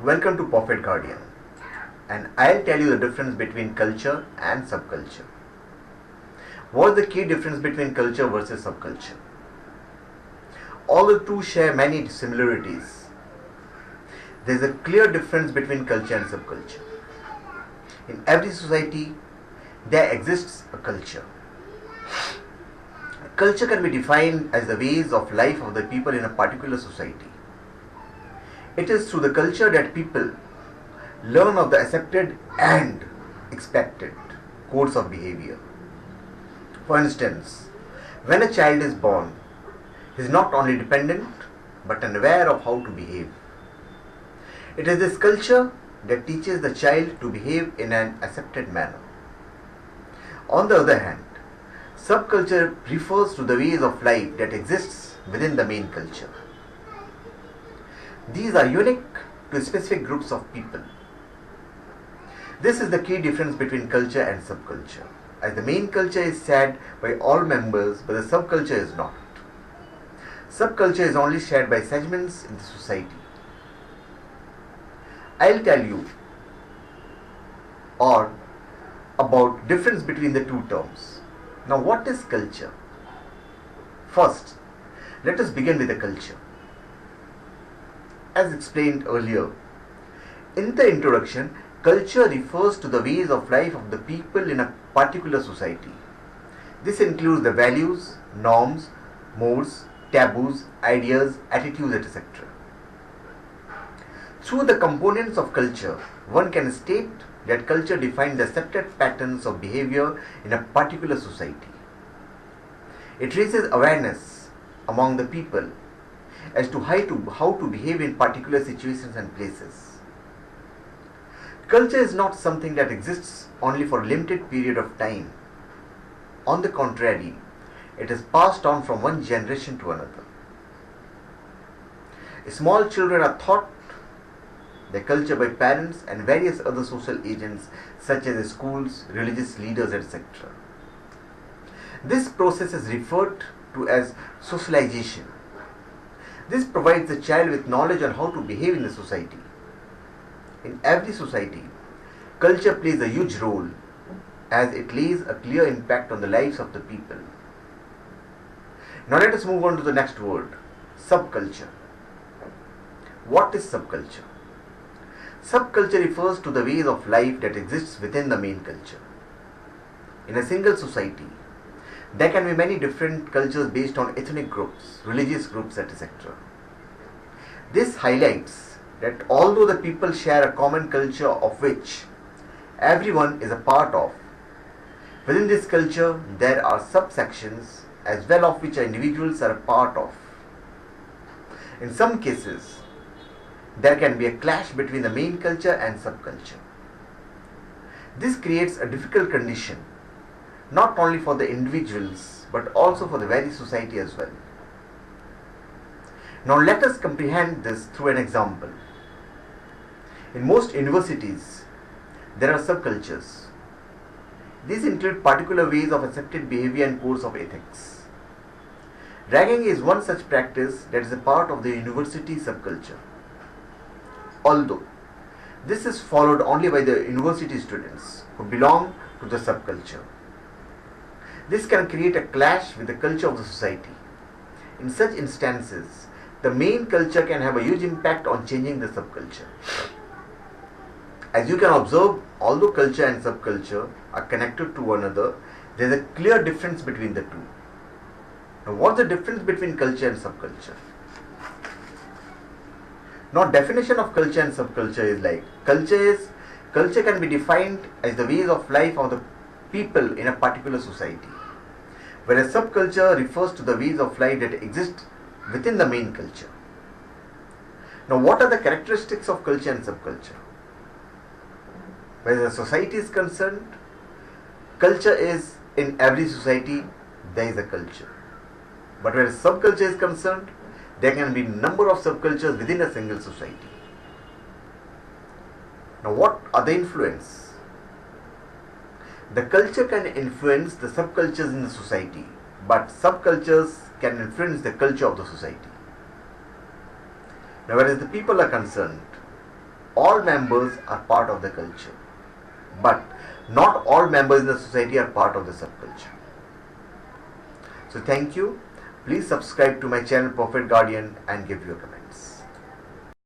Welcome to Prophet Guardian, and I'll tell you the difference between culture and subculture. What's the key difference between culture versus subculture? All the two share many similarities. There's a clear difference between culture and subculture. In every society, there exists a culture. Culture can be defined as the ways of life of the people in a particular society. It is through the culture that people learn of the accepted and expected codes of behavior. For instance, when a child is born, he is not only dependent but unaware of how to behave. It is this culture that teaches the child to behave in an accepted manner. On the other hand, subculture refers to the ways of life that exists within the main culture. These are unique to specific groups of people. This is the key difference between culture and subculture, as the main culture is shared by all members but the subculture is not. Subculture is only shared by segments in the society. I'll tell you about difference between the two terms. Now, what is culture? First, let us begin with the culture. As explained earlier, in the introduction, culture refers to the ways of life of the people in a particular society. This includes the values, norms, modes, taboos, ideas, attitudes, etc. Through the components of culture, one can state that culture defines the accepted patterns of behavior in a particular society. It raises awareness among the people as to how to behave in particular situations and places. Culture is not something that exists only for a limited period of time. On the contrary, it is passed on from one generation to another. Small children are taught their culture by parents and various other social agents such as schools, religious leaders, etc. This process is referred to as socialization. This provides the child with knowledge on how to behave in the society. In every society, culture plays a huge role as it lays a clear impact on the lives of the people. Now let us move on to the next word, subculture. What is subculture? Subculture refers to the ways of life that exists within the main culture. In a single society, there can be many different cultures based on ethnic groups, religious groups, etc. This highlights that although the people share a common culture of which everyone is a part of, within this culture there are subsections as well of which individuals are a part of. In some cases, there can be a clash between the main culture and subculture. This creates a difficult condition not only for the individuals but also for the very society as well. Now let us comprehend this through an example. In most universities, there are subcultures. These include particular ways of accepted behavior and codes of ethics. Ragging is one such practice that is a part of the university subculture. Although this is followed only by the university students who belong to the subculture. This can create a clash with the culture of the society. In such instances, the main culture can have a huge impact on changing the subculture. As you can observe, although culture and subculture are connected to one another, there is a clear difference between the two. Now, what's the difference between culture and subculture? Now, definition of culture and subculture is like, culture can be defined as the ways of life of the people in a particular society, whereas subculture refers to the ways of life that exist within the main culture. Now, what are the characteristics of culture and subculture? Where the society is concerned, culture is in every society, there is a culture. But where subculture is concerned, there can be a number of subcultures within a single society. Now, what are the influence? The culture can influence the subcultures in the society, but subcultures can influence the culture of the society. Now, whereas the people are concerned, all members are part of the culture, but not all members in the society are part of the subculture. So thank you. Please subscribe to my channel Prophet Guardian and give your comments.